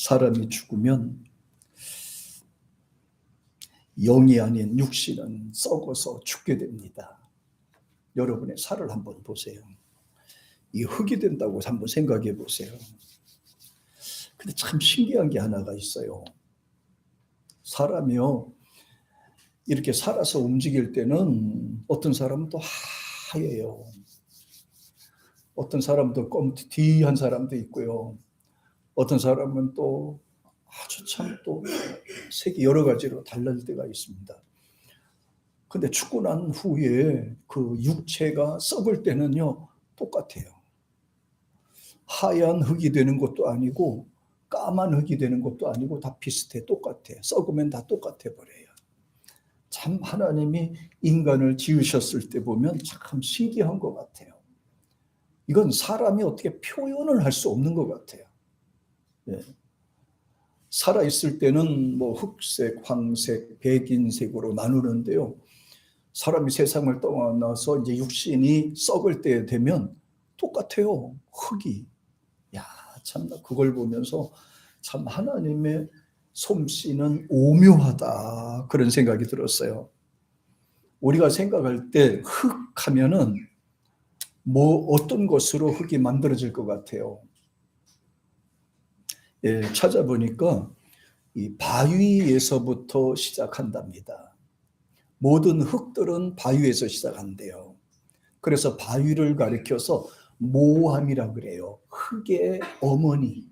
사람이 죽으면 영이 아닌 육신은 썩어서 죽게 됩니다. 여러분의 살을 한번 보세요. 이 흙이 된다고 한번 생각해 보세요. 근데 참 신기한 게 하나가 있어요. 사람이요, 이렇게 살아서 움직일 때는 어떤 사람은 또 하얘요. 어떤 사람도 검티한 사람도 있고요. 어떤 사람은 또 아주 참 또 색이 여러 가지로 달라질 때가 있습니다. 근데 죽고 난 후에 그 육체가 썩을 때는요, 똑같아요. 하얀 흙이 되는 것도 아니고 까만 흙이 되는 것도 아니고 다 비슷해, 똑같아. 썩으면 다 똑같아 버려요. 참 하나님이 인간을 지으셨을 때 보면 참 신기한 것 같아요. 이건 사람이 어떻게 표현을 할 수 없는 것 같아요. 네. 살아있을 때는 뭐 흑색, 황색, 백인색으로 나누는데요. 사람이 세상을 떠나서 이제 육신이 썩을 때 되면 똑같아요. 흙이. 야, 참나 그걸 보면서 참 하나님의 솜씨는 오묘하다, 그런 생각이 들었어요. 우리가 생각할 때 흙 하면은 뭐 어떤 것으로 흙이 만들어질 것 같아요? 예, 찾아보니까 이 바위에서부터 시작한답니다. 모든 흙들은 바위에서 시작한대요. 그래서 바위를 가리켜서 모함이라 그래요. 흙의 어머니.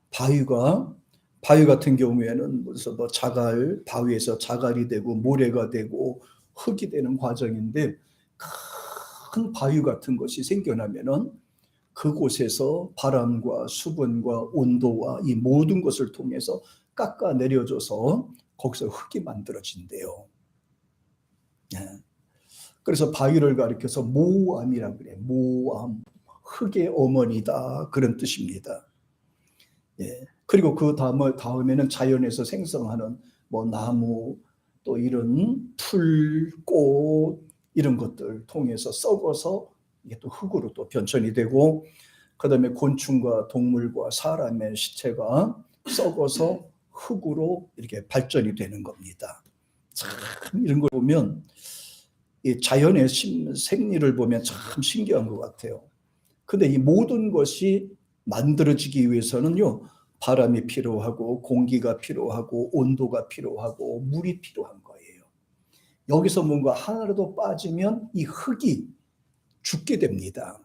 바위 같은 경우에는 무슨 뭐 자갈, 바위에서 자갈이 되고 모래가 되고 흙이 되는 과정인데, 큰 바위 같은 것이 생겨나면은 그곳에서 바람과 수분과 온도와 이 모든 것을 통해서 깎아 내려줘서 거기서 흙이 만들어진대요. 그래서 바위를 가리켜서 모암이라고 그래요. 모암, 흙의 어머니다, 그런 뜻입니다. 그리고 그 다음에는 자연에서 생성하는 뭐 나무, 또 이런 풀, 꽃, 이런 것들 통해서 썩어서 이게 또 흙으로 또 변천이 되고, 그 다음에 곤충과 동물과 사람의 시체가 썩어서 흙으로 이렇게 발전이 되는 겁니다. 참 이런 걸 보면 이 자연의 생리를 보면 참 신기한 것 같아요. 근데 이 모든 것이 만들어지기 위해서는요, 바람이 필요하고 공기가 필요하고 온도가 필요하고 물이 필요한 거예요. 여기서 뭔가 하나라도 빠지면 이 흙이 죽게 됩니다.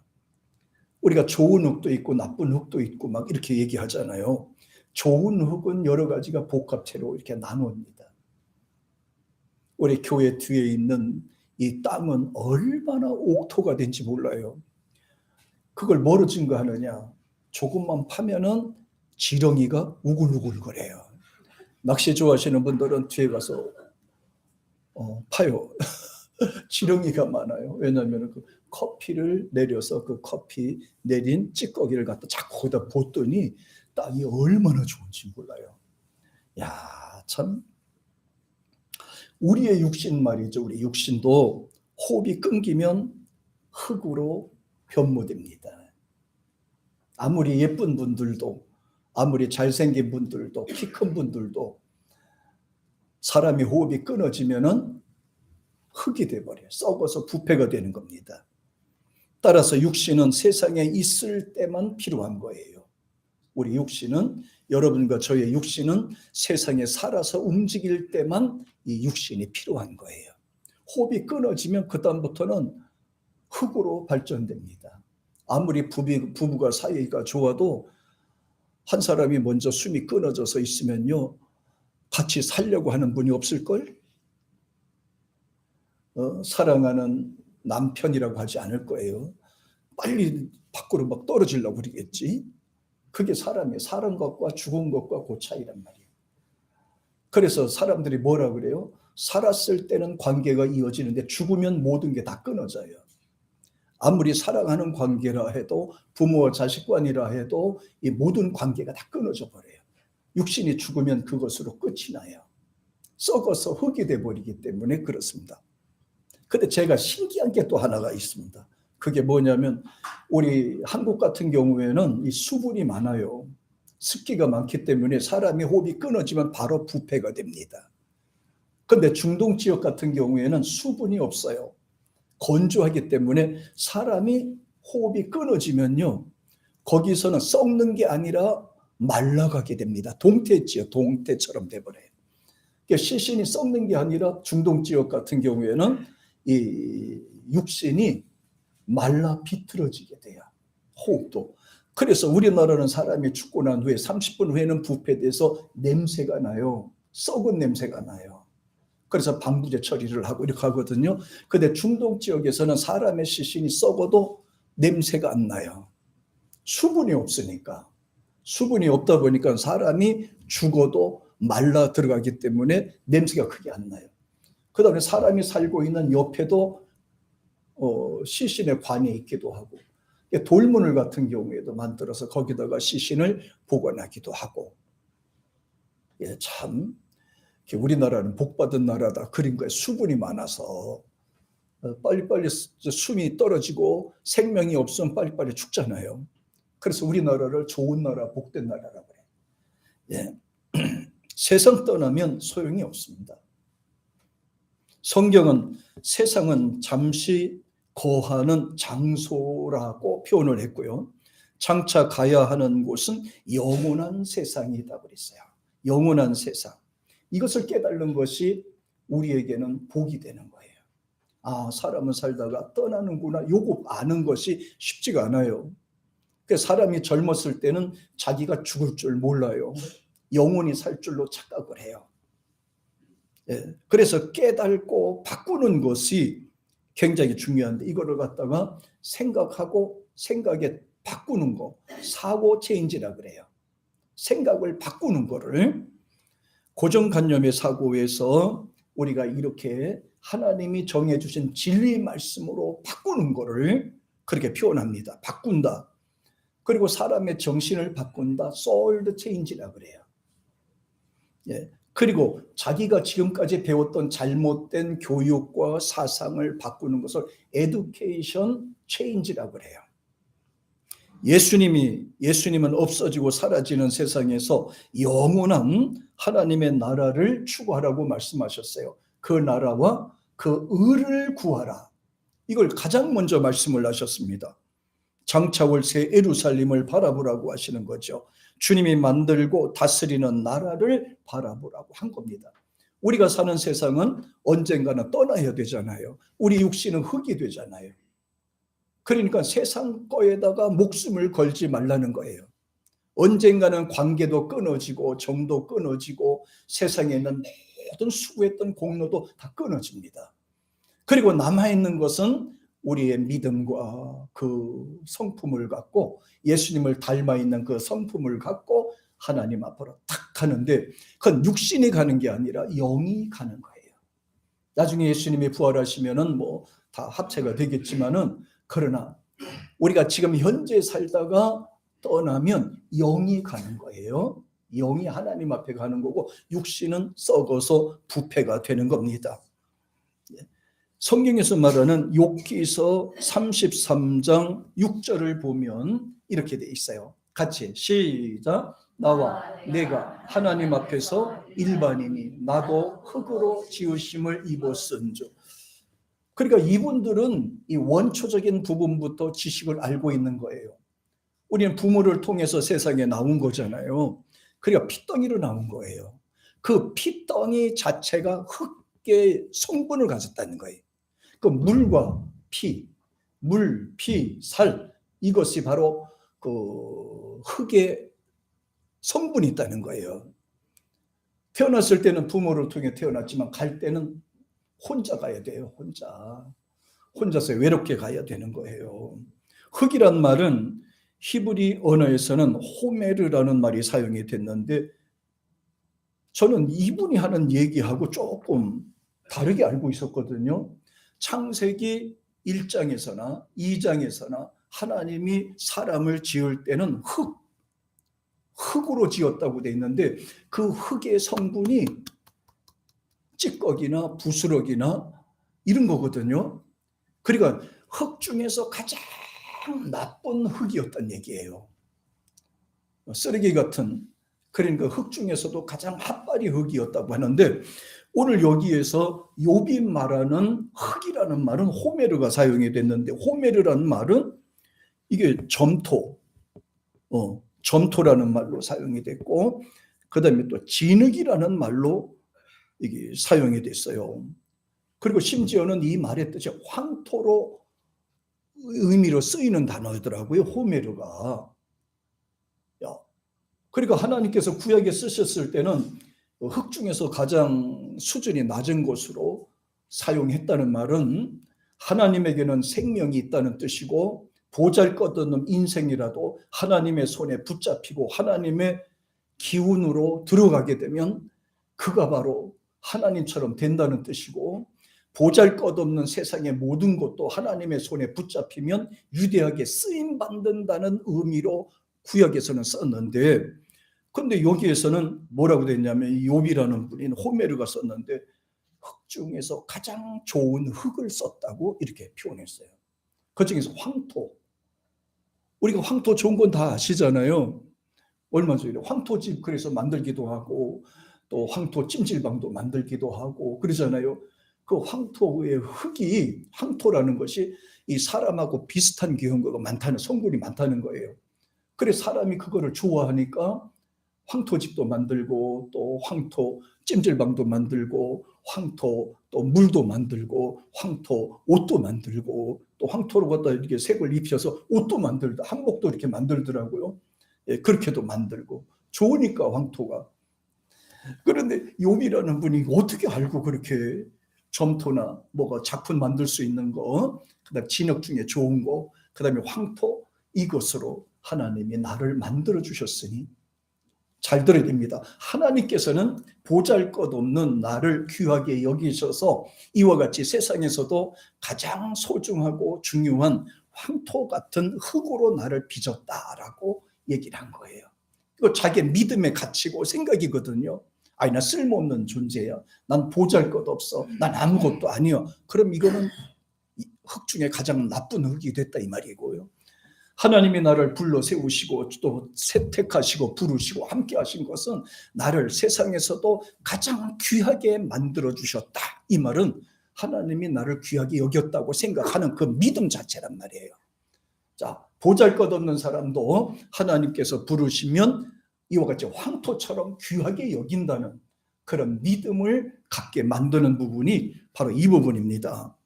우리가 좋은 흙도 있고 나쁜 흙도 있고 막 이렇게 얘기하잖아요. 좋은 흙은 여러 가지가 복합체로 이렇게 나눕니다. 우리 교회 뒤에 있는 이 땅은 얼마나 옥토가 된지 몰라요. 그걸 뭐로 증거하느냐? 조금만 파면은 지렁이가 우글우글거려요. 낚시 좋아하시는 분들은 뒤에 가서 파요. 지렁이가 많아요. 왜냐하면 그 커피를 내려서 그 커피 내린 찌꺼기를 갖다 자꾸 거기다 붓더니 땅이 얼마나 좋은지 몰라요. 야, 참. 우리의 육신 말이죠. 우리 육신도 호흡이 끊기면 흙으로 변모됩니다. 아무리 예쁜 분들도, 아무리 잘생긴 분들도, 키 큰 분들도 사람이 호흡이 끊어지면은 흙이 돼버려요. 썩어서 부패가 되는 겁니다. 따라서 육신은 세상에 있을 때만 필요한 거예요. 우리 육신은, 여러분과 저의 육신은 세상에 살아서 움직일 때만 이 육신이 필요한 거예요. 호흡이 끊어지면 그 다음부터는 흙으로 발전됩니다. 아무리 부부가 사이가 좋아도 한 사람이 먼저 숨이 끊어져서 있으면요, 같이 살려고 하는 분이 없을걸? 사랑하는 남편이라고 하지 않을 거예요. 빨리 밖으로 막 떨어지려고 그러겠지. 그게 사람이에요. 사는 것과 죽은 것과 그 차이란 말이에요. 그래서 사람들이 뭐라 그래요? 살았을 때는 관계가 이어지는데 죽으면 모든 게 다 끊어져요. 아무리 사랑하는 관계라 해도, 부모와 자식 간이라 해도 이 모든 관계가 다 끊어져 버려요. 육신이 죽으면 그것으로 끝이 나요. 썩어서 흙이 돼버리기 때문에 그렇습니다. 근데 제가 신기한 게 또 하나가 있습니다. 그게 뭐냐면, 우리 한국 같은 경우에는 이 수분이 많아요. 습기가 많기 때문에 사람이 호흡이 끊어지면 바로 부패가 됩니다. 그런데 중동 지역 같은 경우에는 수분이 없어요. 건조하기 때문에 사람이 호흡이 끊어지면요, 거기서는 썩는 게 아니라 말라가게 됩니다. 동태지역, 동태처럼 돼버려요. 그러니까 시신이 썩는 게 아니라 중동 지역 같은 경우에는 이 육신이 말라 비틀어지게 돼요. 호흡도. 그래서 우리나라는 사람이 죽고 난 후에 30분 후에는 부패돼서 냄새가 나요. 썩은 냄새가 나요. 그래서 방부제 처리를 하고 이렇게 하거든요. 근데 중동 지역에서는 사람의 시신이 썩어도 냄새가 안 나요. 수분이 없으니까. 수분이 없다 보니까 사람이 죽어도 말라 들어가기 때문에 냄새가 크게 안 나요. 그 다음에 사람이 살고 있는 옆에도 시신의 관이 있기도 하고, 돌문을 같은 경우에도 만들어서 거기다가 시신을 보관하기도 하고. 예, 참 우리나라는 복받은 나라다. 그런 거에 수분이 많아서 빨리빨리 숨이 떨어지고 생명이 없으면 빨리빨리 죽잖아요. 그래서 우리나라를 좋은 나라, 복된 나라라고 해요. 예. 세상 떠나면 소용이 없습니다. 성경은 세상은 잠시 거하는 장소라고 표현을 했고요. 장차 가야 하는 곳은 영원한 세상이다 그랬어요. 영원한 세상. 이것을 깨달는 것이 우리에게는 복이 되는 거예요. 아, 사람은 살다가 떠나는구나. 요거 아는 것이 쉽지가 않아요. 사람이 젊었을 때는 자기가 죽을 줄 몰라요. 영원히 살 줄로 착각을 해요. 예, 그래서 깨닫고 바꾸는 것이 굉장히 중요한데, 이거를 갖다가 생각하고 생각에 바꾸는 거, 사고 체인지라 그래요. 생각을 바꾸는 거를 고정관념의 사고에서 우리가 이렇게 하나님이 정해주신 진리 말씀으로 바꾸는 거를 그렇게 표현합니다. 바꾼다. 그리고 사람의 정신을 바꾼다. soul change라 그래요. 예. 그리고 자기가 지금까지 배웠던 잘못된 교육과 사상을 바꾸는 것을 education change라고 그래요. 예수님은 없어지고 사라지는 세상에서 영원한 하나님의 나라를 추구하라고 말씀하셨어요. 그 나라와 그 의를 구하라. 이걸 가장 먼저 말씀을 하셨습니다. 장차 올 새 예루살렘을 바라보라고 하시는 거죠. 주님이 만들고 다스리는 나라를 바라보라고 한 겁니다. 우리가 사는 세상은 언젠가는 떠나야 되잖아요. 우리 육신은 흙이 되잖아요. 그러니까 세상 거에다가 목숨을 걸지 말라는 거예요. 언젠가는 관계도 끊어지고 정도 끊어지고 세상에 있는 모든 수고했던 공로도 다 끊어집니다. 그리고 남아있는 것은 우리의 믿음과 그 성품을 갖고 예수님을 닮아있는 그 성품을 갖고 하나님 앞으로 탁 가는데, 그건 육신이 가는 게 아니라 영이 가는 거예요. 나중에 예수님이 부활하시면은 뭐 다 합체가 되겠지만은, 그러나 우리가 지금 현재 살다가 떠나면 영이 가는 거예요. 영이 하나님 앞에 가는 거고 육신은 썩어서 부패가 되는 겁니다. 성경에서 말하는 욥기서 33장 6절을 보면 이렇게 돼 있어요. 같이 시작. 나와 내가 하나님 앞에서 일반이니 나도 흙으로 지으심을 입었은즉. 그러니까 이분들은 이 원초적인 부분부터 지식을 알고 있는 거예요. 우리는 부모를 통해서 세상에 나온 거잖아요. 그러니까 피덩이로 나온 거예요. 그 피덩이 자체가 흙의 성분을 가졌다는 거예요. 그 물과 피, 물, 피, 살, 이것이 바로 그 흙의 성분이 있다는 거예요. 태어났을 때는 부모를 통해 태어났지만 갈 때는 혼자 가야 돼요. 혼자서 외롭게 가야 되는 거예요. 흙이란 말은 히브리 언어에서는 호메르라는 말이 사용이 됐는데, 저는 이분이 하는 얘기하고 조금 다르게 알고 있었거든요. 창세기 1장에서나 2장에서나 하나님이 사람을 지을 때는 흙으로 지었다고 돼 있는데, 그 흙의 성분이 찌꺼기나 부스러기나 이런 거거든요. 그러니까 흙 중에서 가장 나쁜 흙이었단 얘기예요. 쓰레기 같은, 그러니까 흙 중에서도 가장 핫발이 흙이었다고 하는데, 오늘 여기에서 욥이 말하는 흙이라는 말은 호메르가 사용이 됐는데, 호메르라는 말은 이게 점토라는 말로 사용이 됐고, 그 다음에 또 진흙이라는 말로 이게 사용이 됐어요. 그리고 심지어는 이 말의 뜻이 황토로 의미로 쓰이는 단어더라고요, 호메르가. 그러니까 하나님께서 구약에 쓰셨을 때는 흙 중에서 가장 수준이 낮은 것으로 사용했다는 말은 하나님에게는 생명이 있다는 뜻이고, 보잘것없는 인생이라도 하나님의 손에 붙잡히고 하나님의 기운으로 들어가게 되면 그가 바로 하나님처럼 된다는 뜻이고, 보잘것없는 세상의 모든 것도 하나님의 손에 붙잡히면 유대하게 쓰임받는다는 의미로 구약에서는 썼는데, 근데 여기에서는 뭐라고 됐냐면, 욥이라는 분인 호메르가 썼는데 흙 중에서 가장 좋은 흙을 썼다고 이렇게 표현했어요. 그 중에서 황토, 우리가 황토 좋은 건 다 아시잖아요. 얼마 전에 황토집 그래서 만들기도 하고, 또 황토 찜질방도 만들기도 하고 그러잖아요. 그 황토의 흙이, 황토라는 것이 이 사람하고 비슷한 기형거가 많다는, 성분이 많다는 거예요. 그래서 사람이 그거를 좋아하니까 황토집도 만들고, 또 황토 찜질방도 만들고, 황토 또 물도 만들고, 황토 옷도 만들고, 또 황토로 갖다 이렇게 색을 입혀서 옷도 만들다, 한복도 이렇게 만들더라고요. 예, 그렇게도 만들고 좋으니까 황토가. 그런데 욥이라는 분이 어떻게 알고 그렇게 점토나 뭐가 작품 만들 수 있는 거, 그다음 진흙 중에 좋은 거, 그다음에 황토, 이것으로 하나님이 나를 만들어 주셨으니, 잘 들어야 됩니다. 하나님께서는 보잘것없는 나를 귀하게 여기셔서 이와 같이 세상에서도 가장 소중하고 중요한 황토 같은 흙으로 나를 빚었다라고 얘기를 한 거예요. 이거 자기의 믿음의 가치고 생각이거든요. 아니, 나 쓸모없는 존재야, 난 보잘것없어, 난 아무것도 아니야. 그럼 이거는 흙 중에 가장 나쁜 흙이 됐다 이 말이고요. 하나님이 나를 불러 세우시고 또 택하시고 부르시고 함께 하신 것은 나를 세상에서도 가장 귀하게 만들어 주셨다, 이 말은 하나님이 나를 귀하게 여겼다고 생각하는 그 믿음 자체란 말이에요. 자, 보잘것없는 사람도 하나님께서 부르시면 이와 같이 황토처럼 귀하게 여긴다는 그런 믿음을 갖게 만드는 부분이 바로 이 부분입니다.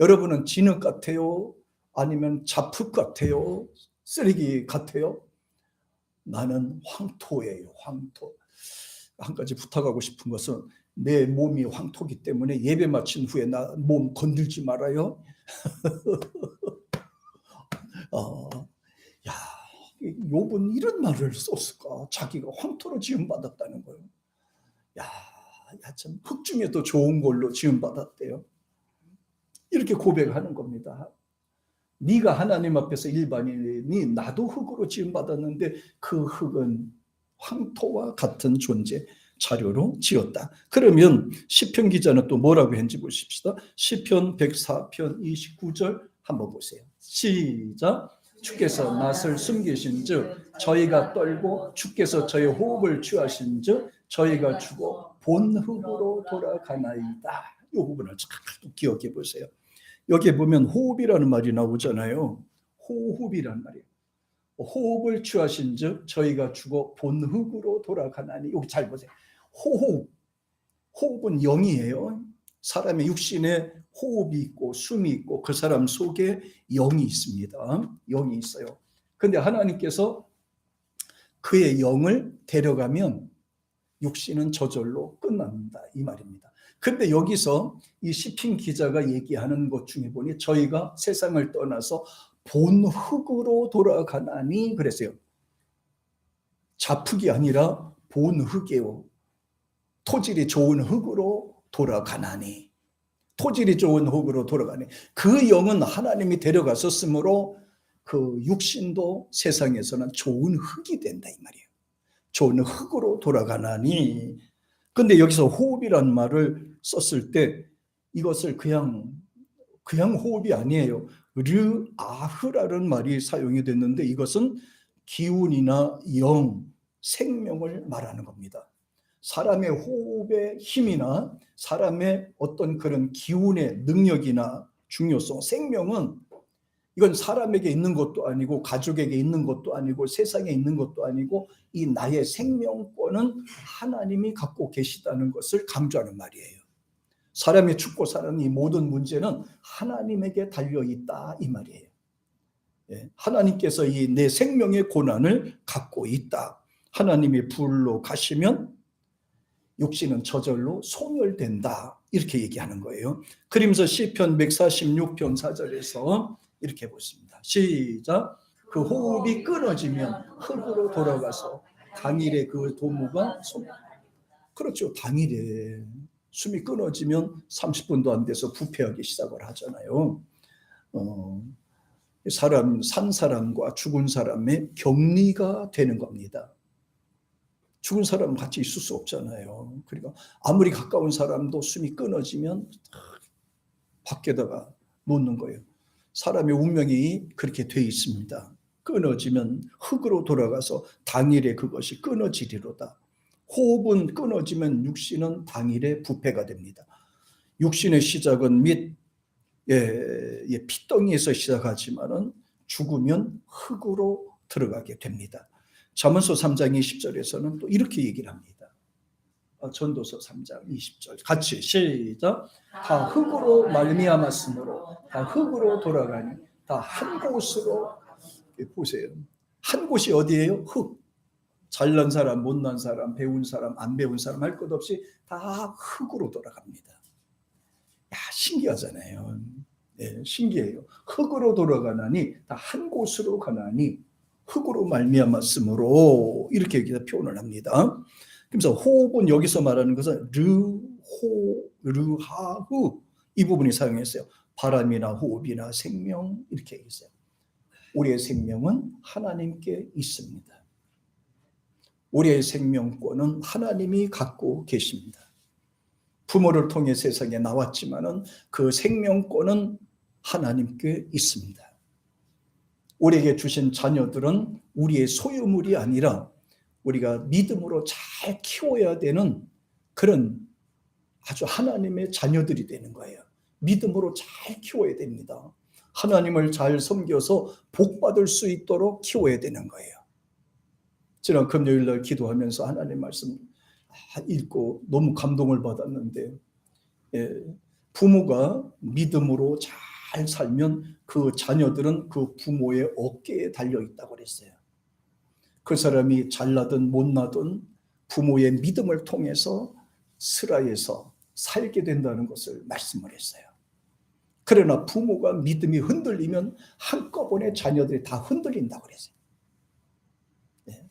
여러분은 진흙 같아요? 아니면 잡흙 같아요? 쓰레기 같아요? 나는 황토예요, 황토. 한 가지 부탁하고 싶은 것은, 내 몸이 황토기 때문에 예배 마친 후에 나 몸 건들지 말아요. 야, 욥은 이런 말을 썼을까? 자기가 황토로 지음받았다는 거예요. 야, 참, 흙 중에도 좋은 걸로 지음받았대요. 이렇게 고백하는 겁니다. 네가 하나님 앞에서 일반인이 나도 흙으로 지음받았는데 그 흙은 황토와 같은 존재, 자료로 지었다. 그러면 시편 기자는 또 뭐라고 했는지 보십시다. 시편 104편 29절 한번 보세요. 시작. 주께서 낯을 숨기신 즉 저희가 떨고, 주께서 저희 호흡을 취하신 즉 저희가 죽어 본 흙으로 돌아가나이다. 이 부분을 잘 기억해 보세요. 여기에 보면 호흡이라는 말이 나오잖아요. 호흡이란 말이에요. 호흡을 취하신 즉 저희가 죽어 본 흙으로 돌아가나니. 여기 잘 보세요. 호흡은 영이에요. 사람의 육신에 호흡이 있고 숨이 있고 그 사람 속에 영이 있습니다. 영이 있어요. 그런데 하나님께서 그의 영을 데려가면 육신은 저절로 끝납니다, 이 말입니다. 근데 여기서 이 시편 기자가 얘기하는 것 중에 보니 저희가 세상을 떠나서 본 흙으로 돌아가나니 그랬어요. 잡흙이 아니라 본 흙이에요. 토질이 좋은 흙으로 돌아가나니. 토질이 좋은 흙으로 돌아가니. 그 영은 하나님이 데려가셨으므로 그 육신도 세상에서는 좋은 흙이 된다, 이 말이에요. 좋은 흙으로 돌아가나니. 근데 여기서 호흡이란 말을 썼을 때 이것을 그냥 호흡이 아니에요. 르아흐라는 말이 사용이 됐는데 이것은 기운이나 영, 생명을 말하는 겁니다. 사람의 호흡의 힘이나 사람의 어떤 그런 기운의 능력이나 중요성, 생명은 이건 사람에게 있는 것도 아니고 가족에게 있는 것도 아니고 세상에 있는 것도 아니고 이 나의 생명권은 하나님이 갖고 계시다는 것을 강조하는 말이에요. 사람이 죽고 사는 이 모든 문제는 하나님에게 달려있다 이 말이에요. 하나님께서 이 내 생명의 고난을 갖고 있다. 하나님이 불로 가시면 육신은 저절로 소멸된다. 이렇게 얘기하는 거예요. 그러면서 시편 146편 4절에서 이렇게 보십니다. 시작. 그 호흡이 끊어지면 흙으로 돌아가서 당일에 그 도무가 소멸. 그렇죠. 당일에 숨이 끊어지면 30분도 안 돼서 부패하기 시작을 하잖아요. 산 사람과 죽은 사람의 격리가 되는 겁니다. 죽은 사람은 같이 있을 수 없잖아요. 그러니까 아무리 가까운 사람도 숨이 끊어지면 밖에다가 놓는 거예요. 사람의 운명이 그렇게 돼 있습니다. 끊어지면 흙으로 돌아가서 당일에 그것이 끊어지리로다. 호흡은 끊어지면 육신은 당일에 부패가 됩니다. 육신의 시작은 피덩이에서 시작하지만은 죽으면 흙으로 들어가게 됩니다. 잠언서 3장 20절에서는 또 이렇게 얘기를 합니다. 전도서 3장 20절 같이 시작. 다 흙으로 말미암았으므로 다 흙으로 돌아가니 다 한 곳으로. 보세요. 한 곳이 어디예요? 흙. 잘난 사람, 못난 사람, 배운 사람, 안 배운 사람 할 것 없이 다 흙으로 돌아갑니다. 야, 신기하잖아요. 네, 신기해요. 흙으로 돌아가나니 다 한 곳으로 가나니 흙으로 말미암았으므로 이렇게 표현을 합니다. 그래서 호흡은 여기서 말하는 것은 르하흐 이 부분이 사용했어요. 바람이나 호흡이나 생명 이렇게 얘기했어요. 우리의 생명은 하나님께 있습니다. 우리의 생명권은 하나님이 갖고 계십니다. 부모를 통해 세상에 나왔지만은 그 생명권은 하나님께 있습니다. 우리에게 주신 자녀들은 우리의 소유물이 아니라 우리가 믿음으로 잘 키워야 되는 그런 아주 하나님의 자녀들이 되는 거예요. 믿음으로 잘 키워야 됩니다. 하나님을 잘 섬겨서 복 받을 수 있도록 키워야 되는 거예요. 지난 금요일 날 기도하면서 하나님 말씀 읽고 너무 감동을 받았는데, 부모가 믿음으로 잘 살면 그 자녀들은 그 부모의 어깨에 달려있다고 그랬어요. 그 사람이 잘나든 못나든 부모의 믿음을 통해서 스라에서 살게 된다는 것을 말씀을 했어요. 그러나 부모가 믿음이 흔들리면 한꺼번에 자녀들이 다 흔들린다고 그랬어요.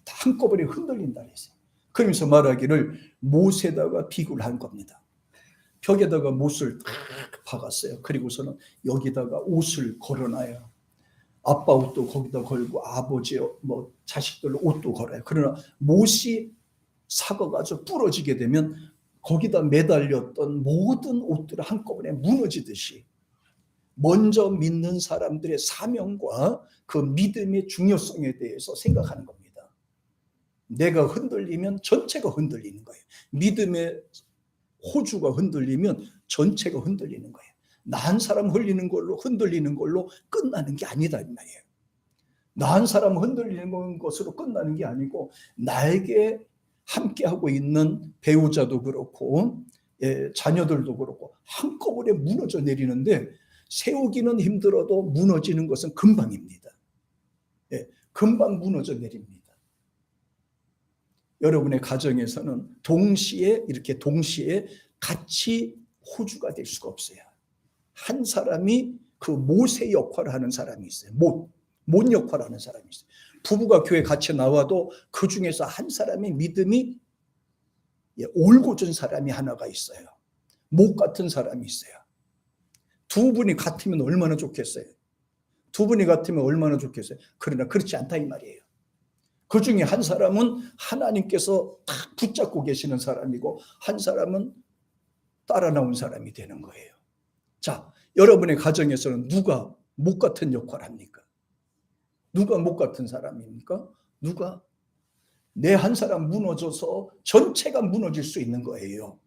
다 한꺼번에 흔들린다고 했어요. 그러면서 말하기를 못에다가 비교를 한 겁니다. 벽에다가 못을 탁 박았어요. 그리고서는 여기다가 옷을 걸어놔요. 아빠 옷도 거기다 걸고 아버지 자식들 옷도 걸어요. 그러나 못이 삭아가지고 부러지게 되면 거기다 매달렸던 모든 옷들이 한꺼번에 무너지듯이 먼저 믿는 사람들의 사명과 그 믿음의 중요성에 대해서 생각하는 겁니다. 내가 흔들리면 전체가 흔들리는 거예요. 믿음의 호주가 흔들리면 전체가 흔들리는 거예요. 나 한 사람 흔들리는 걸로 끝나는 게 아니다 이 말이에요. 나 한 사람 흔들리는 것으로 끝나는 게 아니고 나에게 함께하고 있는 배우자도 그렇고 자녀들도 그렇고 한꺼번에 무너져 내리는데 세우기는 힘들어도 무너지는 것은 금방입니다. 금방 무너져 내립니다. 여러분의 가정에서는 동시에 같이 호주가 될 수가 없어요. 한 사람이 그 못의 역할을 하는 사람이 있어요. 못 역할을 하는 사람이 있어요. 부부가 교회 같이 나와도 그 중에서 한 사람이 믿음이 올곧은 사람이 하나가 있어요. 못 같은 사람이 있어요. 두 분이 같으면 얼마나 좋겠어요. 두 분이 같으면 얼마나 좋겠어요. 그러나 그렇지 않다 이 말이에요. 그 중에 한 사람은 하나님께서 딱 붙잡고 계시는 사람이고 한 사람은 따라 나온 사람이 되는 거예요. 자, 여러분의 가정에서는 누가 못 같은 역할을 합니까? 누가 못 같은 사람입니까? 누가? 내 한 사람 무너져서 전체가 무너질 수 있는 거예요.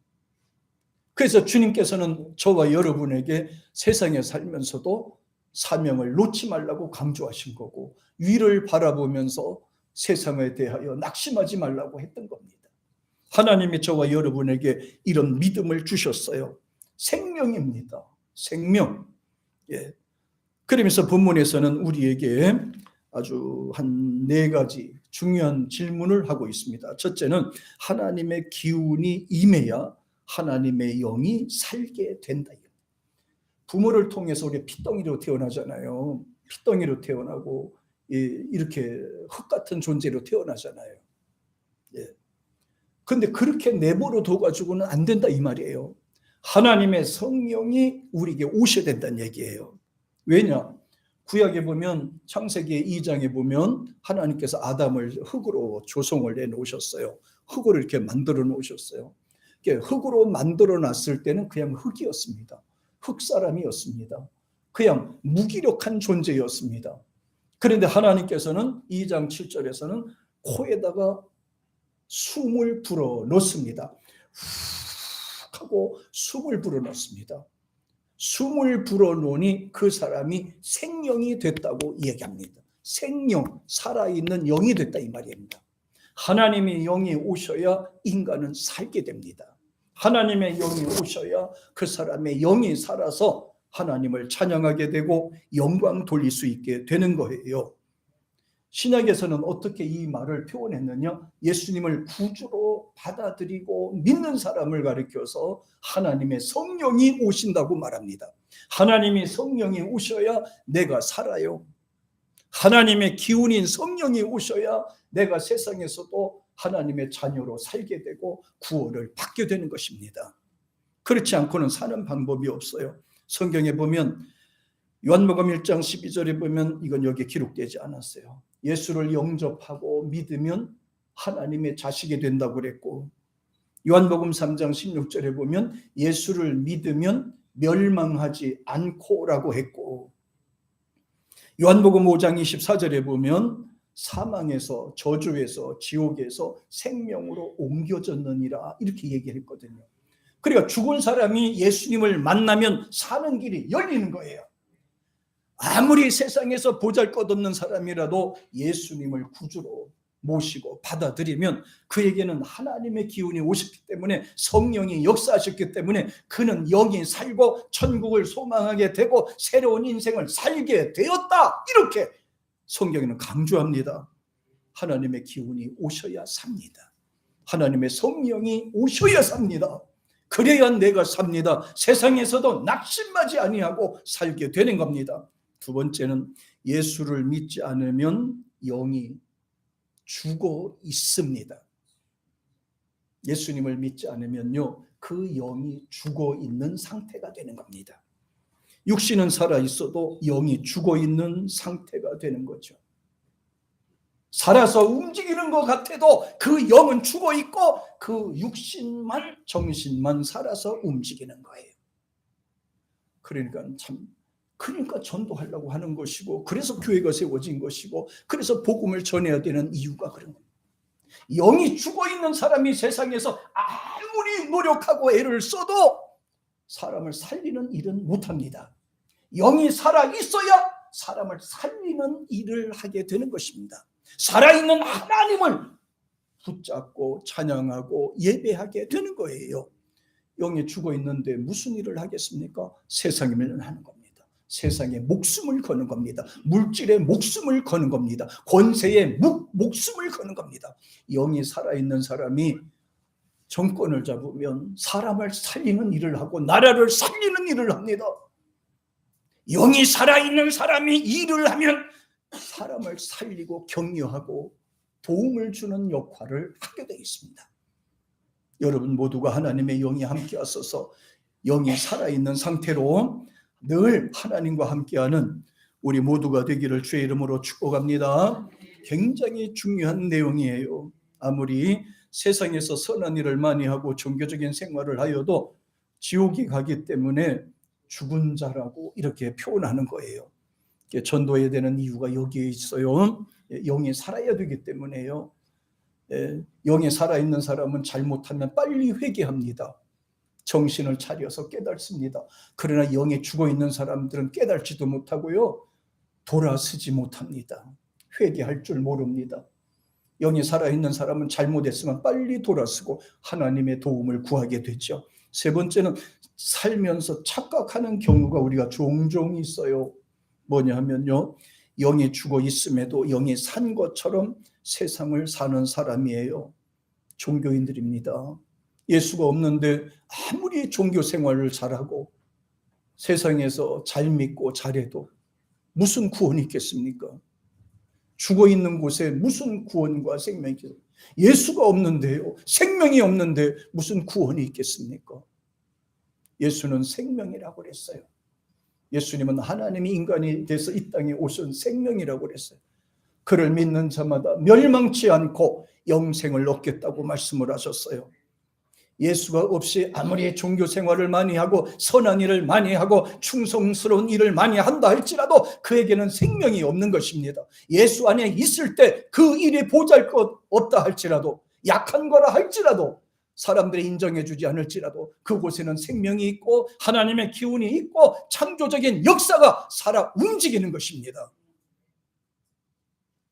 그래서 주님께서는 저와 여러분에게 세상에 살면서도 사명을 놓지 말라고 강조하신 거고, 위를 바라보면서 세상에 대하여 낙심하지 말라고 했던 겁니다. 하나님이 저와 여러분에게 이런 믿음을 주셨어요. 생명입니다. 생명. 예. 그러면서 본문에서는 우리에게 아주 한 4가지 중요한 질문을 하고 있습니다. 첫째는 하나님의 기운이 임해야 하나님의 영이 살게 된다. 부모를 통해서 우리 핏덩이로 태어나잖아요. 핏덩이로 태어나고 이렇게 흙 같은 존재로 태어나잖아요. 예. 근데 그렇게 내버려 둬가지고는 안 된다 이 말이에요. 하나님의 성령이 우리에게 오셔야 된다는 얘기예요. 왜냐? 구약에 보면 창세기 2장에 보면 하나님께서 아담을 흙으로 조성을 내놓으셨어요. 흙으로 이렇게 만들어 놓으셨어요. 흙으로 만들어 놨을 때는 그냥 흙이었습니다. 흙사람이었습니다. 그냥 무기력한 존재였습니다. 그런데 하나님께서는 2장 7절에서는 코에다가 숨을 불어 넣습니다. 후 하고 숨을 불어 넣습니다. 숨을 불어놓으니 그 사람이 생명이 됐다고 얘기합니다. 생명, 살아있는 영이 됐다 이 말입니다. 하나님의 영이 오셔야 인간은 살게 됩니다. 하나님의 영이 오셔야 그 사람의 영이 살아서 하나님을 찬양하게 되고 영광 돌릴 수 있게 되는 거예요. 신약에서는 어떻게 이 말을 표현했느냐? 예수님을 구주로 받아들이고 믿는 사람을 가리켜서 하나님의 성령이 오신다고 말합니다. 하나님의 성령이 오셔야 내가 살아요. 하나님의 기운인 성령이 오셔야 내가 세상에서도 하나님의 자녀로 살게 되고 구원을 받게 되는 것입니다. 그렇지 않고는 사는 방법이 없어요. 성경에 보면 요한복음 1장 12절에 보면 이건 여기에 기록되지 않았어요. 예수를 영접하고 믿으면 하나님의 자식이 된다고 그랬고, 요한복음 3장 16절에 보면 예수를 믿으면 멸망하지 않고라고 했고, 요한복음 5장 24절에 보면 사망에서 저주에서 지옥에서 생명으로 옮겨졌느니라 이렇게 얘기했거든요. 그러니까 죽은 사람이 예수님을 만나면 사는 길이 열리는 거예요. 아무리 세상에서 보잘것없는 사람이라도 예수님을 구주로 모시고 받아들이면 그에게는 하나님의 기운이 오셨기 때문에, 성령이 역사하셨기 때문에 그는 영이 살고 천국을 소망하게 되고 새로운 인생을 살게 되었다, 이렇게 성경에는 강조합니다. 하나님의 기운이 오셔야 삽니다. 하나님의 성령이 오셔야 삽니다. 그래야 내가 삽니다. 세상에서도 낙심하지 아니하고 살게 되는 겁니다. 두 번째는 예수를 믿지 않으면 영이 죽어 있습니다. 예수님을 믿지 않으면요, 그 영이 죽어 있는 상태가 되는 겁니다. 육신은 살아 있어도 영이 죽어 있는 상태가 되는 거죠. 살아서 움직이는 것 같아도 그 영은 죽어 있고 그 육신만, 정신만 살아서 움직이는 거예요. 그러니까 전도하려고 하는 것이고, 그래서 교회가 세워진 것이고, 그래서 복음을 전해야 되는 이유가 그런 겁니다. 영이 죽어있는 사람이 세상에서 아무리 노력하고 애를 써도 사람을 살리는 일은 못합니다. 영이 살아있어야 사람을 살리는 일을 하게 되는 것입니다. 살아있는 하나님을 붙잡고 찬양하고 예배하게 되는 거예요. 영이 죽어있는데 무슨 일을 하겠습니까? 세상이면 하는 겁니다. 세상에 목숨을 거는 겁니다. 물질에 목숨을 거는 겁니다. 권세에 목숨을 거는 겁니다. 영이 살아있는 사람이 정권을 잡으면 사람을 살리는 일을 하고 나라를 살리는 일을 합니다. 영이 살아있는 사람이 일을 하면 사람을 살리고 격려하고 도움을 주는 역할을 하게 되어 있습니다. 여러분 모두가 하나님의 영이 함께 하셔서 영이 살아있는 상태로 늘 하나님과 함께하는 우리 모두가 되기를 주의 이름으로 축복합니다. 굉장히 중요한 내용이에요. 아무리 세상에서 선한 일을 많이 하고 종교적인 생활을 하여도 지옥에 가기 때문에 죽은 자라고 이렇게 표현하는 거예요. 전도해야 되는 이유가 여기에 있어요. 영이 살아야 되기 때문에요. 영이 살아있는 사람은 잘못하면 빨리 회개합니다. 정신을 차려서 깨닫습니다. 그러나 영에 죽어있는 사람들은 깨닫지도 못하고요, 돌아서지 못합니다. 회개할 줄 모릅니다. 영이 살아있는 사람은 잘못했으면 빨리 돌아서고 하나님의 도움을 구하게 되죠. 세 번째는 살면서 착각하는 경우가 우리가 종종 있어요. 뭐냐 하면요, 영이 죽어 있음에도 영이 산 것처럼 세상을 사는 사람이에요. 종교인들입니다. 예수가 없는데 아무리 종교 생활을 잘하고 세상에서 잘 믿고 잘해도 무슨 구원이 있겠습니까? 죽어 있는 곳에 무슨 구원과 생명이 있겠습니까? 예수가 없는데요, 생명이 없는데 무슨 구원이 있겠습니까? 예수는 생명이라고 그랬어요. 예수님은 하나님이 인간이 돼서 이 땅에 오신 생명이라고 그랬어요. 그를 믿는 자마다 멸망치 않고 영생을 얻겠다고 말씀을 하셨어요. 예수가 없이 아무리 종교 생활을 많이 하고 선한 일을 많이 하고 충성스러운 일을 많이 한다 할지라도 그에게는 생명이 없는 것입니다. 예수 안에 있을 때 그 일이 보잘것 없다 할지라도, 약한 거라 할지라도, 사람들이 인정해 주지 않을지라도 그곳에는 생명이 있고 하나님의 기운이 있고 창조적인 역사가 살아 움직이는 것입니다.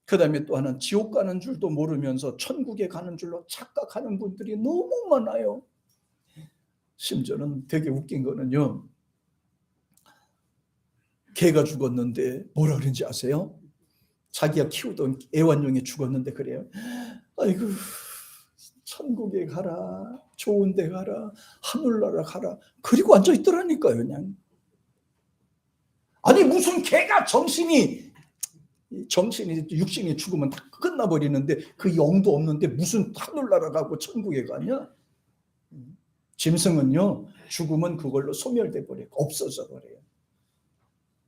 그 다음에 또 하나는 지옥 가는 줄도 모르면서 천국에 가는 줄로 착각하는 분들이 너무 많아요. 심지어는 되게 웃긴 거는요, 개가 죽었는데 뭐라 그런지 아세요? 자기가 키우던 애완용이 죽었는데 그래요. 아이고, 천국에 가라, 좋은 데 가라, 하늘나라 가라, 그리고 앉아있더라니까요. 그냥 아니 무슨 개가 정신이 육신이 죽으면 다 끝나버리는데 그 영도 없는데 무슨 하늘나라 가고 천국에 가냐? 짐승은요, 죽으면 그걸로 소멸돼 버려요. 없어져 버려요.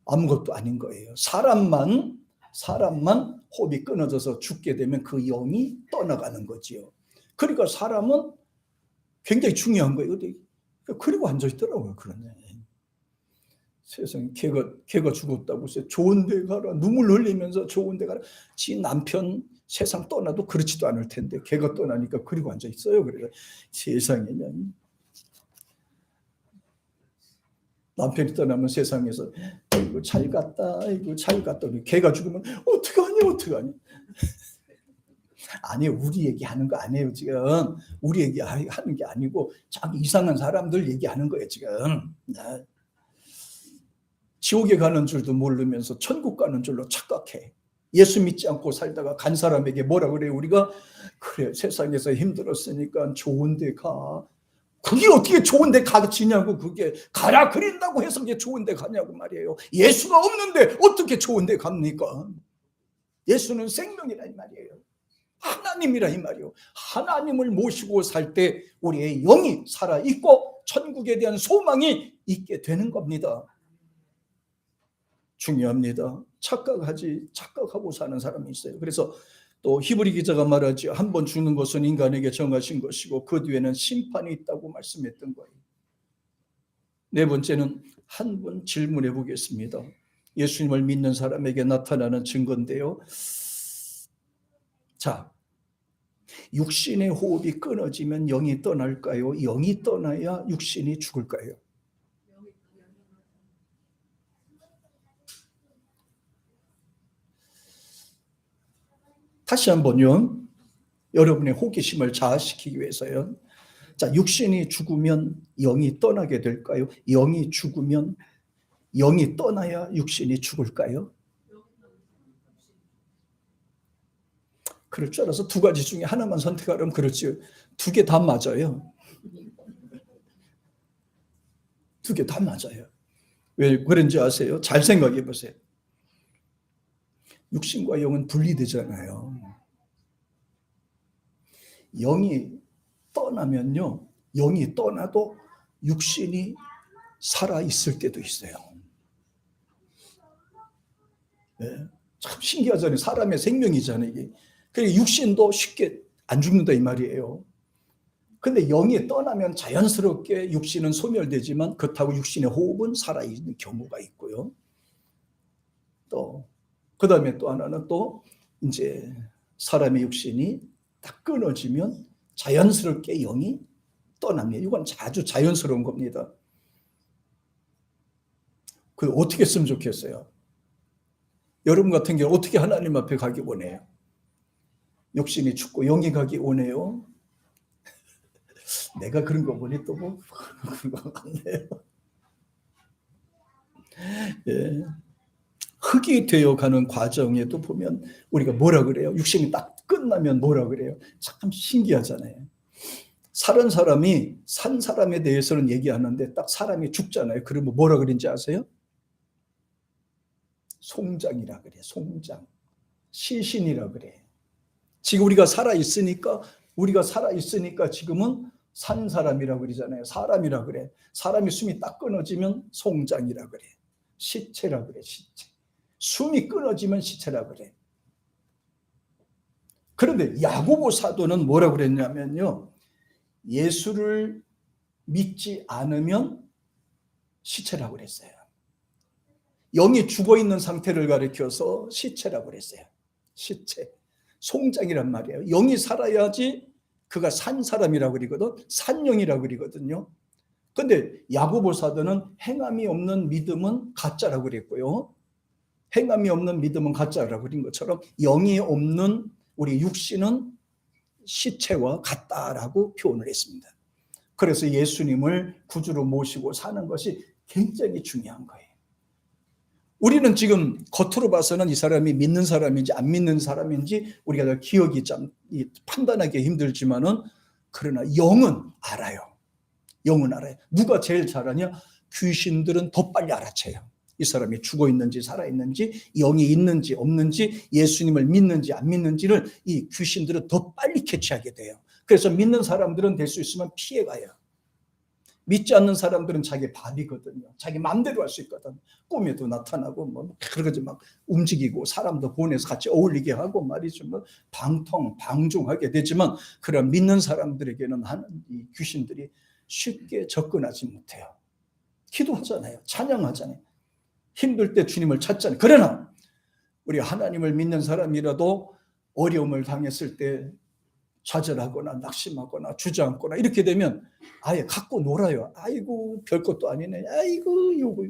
아무것도 아닌 거예요. 사람만 호흡이 끊어져서 죽게 되면 그 영이 떠나가는 거지요. 그러니까 사람은 굉장히 중요한 거예요. 그리고 앉아있더라고요. 그러네. 세상에 개가 죽었다고 해서 좋은 데 가라, 눈물 흘리면서 좋은 데 가라. 지 남편 세상 떠나도 그렇지도 않을 텐데 개가 떠나니까 그리고 앉아있어요. 그래서 세상에, 남편이 떠나면 세상에서 아이고 잘 갔다, 아이고 잘 갔다. 개가 죽으면 어떡하니. 아니, 우리 얘기하는 거 아니에요. 지금 우리 얘기하는 게 아니고 자기 이상한 사람들 얘기하는 거예요. 지금 지옥에 가는 줄도 모르면서 천국 가는 줄로 착각해. 예수 믿지 않고 살다가 간 사람에게 뭐라 그래요? 우리가 그래, 세상에서 힘들었으니까 좋은 데 가. 그게 어떻게 좋은 데 가지냐고. 그게 가라 그린다고 해서 그게 좋은 데 가냐고 말이에요. 예수가 없는데 어떻게 좋은 데 갑니까? 예수는 생명이라 이 말이에요. 하나님이라 이 말이에요. 하나님을 모시고 살 때 우리의 영이 살아있고 천국에 대한 소망이 있게 되는 겁니다. 중요합니다. 착각하고 사는 사람이 있어요. 그래서 또 히브리 기자가 말하지, 한 번 죽는 것은 인간에게 정하신 것이고 그 뒤에는 심판이 있다고 말씀했던 거예요. 네 번째는 한 번 질문해 보겠습니다. 예수님을 믿는 사람에게 나타나는 증거인데요. 자, 육신의 호흡이 끊어지면 영이 떠날까요? 영이 떠나야 육신이 죽을까요? 다시 한번요, 여러분의 호기심을 자아시키기 위해서요. 자, 육신이 죽으면 영이 떠나게 될까요? 영이 죽으면 영이 떠나야 육신이 죽을까요? 그럴 줄 알아서 두 가지 중에 하나만 선택하려면 그렇지, 두 개 다 맞아요. 두 개 다 맞아요. 왜 그런지 아세요? 잘 생각해 보세요. 육신과 영은 분리되잖아요. 영이 떠나면요, 영이 떠나도 육신이 살아있을 때도 있어요. 네, 참 신기하잖아요. 사람의 생명이잖아요. 이게. 그러니까 육신도 쉽게 안 죽는다 이 말이에요. 근데 영이 떠나면 자연스럽게 육신은 소멸되지만 그렇다고 육신의 호흡은 살아있는 경우가 있고요. 또 그다음에 또 하나는 또 이제 사람의 육신이 딱 끊어지면 자연스럽게 영이 떠납니다. 이건 아주 자연스러운 겁니다. 그 어떻게 했으면 좋겠어요? 여러분 같은 경우 어떻게 하나님 앞에 가기 원해요? 욕심이 죽고 영이 가기 원해요? 내가 그런 거 보니 또 뭐 그런 거 같네요. 예. 흙이 되어가는 과정에도 보면 우리가 뭐라 그래요? 육신이 딱 끝나면 뭐라 그래요? 참 신기하잖아요. 산 사람에 대해서는 얘기하는데 딱 사람이 죽잖아요. 그러면 뭐라 그런지 아세요? 송장이라 그래. 송장. 시신이라 그래. 지금 우리가 살아있으니까 지금은 산 사람이라 그러잖아요. 사람이라 그래. 사람이 숨이 딱 끊어지면 송장이라 그래. 시체라 그래. 시체. 숨이 끊어지면 시체라 그래. 그런데 야고보 사도는 뭐라 그랬냐면요. 예수를 믿지 않으면 시체라고 그랬어요. 영이 죽어있는 상태를 가리켜서 시체라고 그랬어요. 시체. 송장이란 말이에요. 영이 살아야지 그가 산 사람이라고 그러거든. 산영이라고 그러거든요. 근데 야고보 사도는 행함이 없는 믿음은 가짜라고 그랬고요. 행함이 없는 믿음은 가짜라고 그린 것처럼 영이 없는 우리 육신은 시체와 같다라고 표현을 했습니다. 그래서 예수님을 구주로 모시고 사는 것이 굉장히 중요한 거예요. 우리는 지금 겉으로 봐서는 이 사람이 믿는 사람인지 안 믿는 사람인지 우리가 기억이 참 판단하기 힘들지만은 그러나 영은 알아요. 영은 알아요. 누가 제일 잘 아냐? 귀신들은 더 빨리 알아채요. 이 사람이 죽어 있는지 살아 있는지, 영이 있는지 없는지, 예수님을 믿는지 안 믿는지를 이 귀신들은 더 빨리 캐치하게 돼요. 그래서 믿는 사람들은 될 수 있으면 피해가요. 믿지 않는 사람들은 자기 밥이거든요. 자기 마음대로 할 수 있거든. 꿈에도 나타나고 뭐 그러지 막 움직이고 사람도 보내서 같이 어울리게 하고 말이죠. 뭐 방종하게 되지만 그런 믿는 사람들에게는 이 귀신들이 쉽게 접근하지 못해요. 기도하잖아요. 찬양하잖아요. 힘들 때 주님을 찾잖아요. 그러나 우리 하나님을 믿는 사람이라도 어려움을 당했을 때 좌절하거나 낙심하거나 주저앉거나 이렇게 되면 아예 갖고 놀아요. 아이고 별것도 아니네. 아이고 요거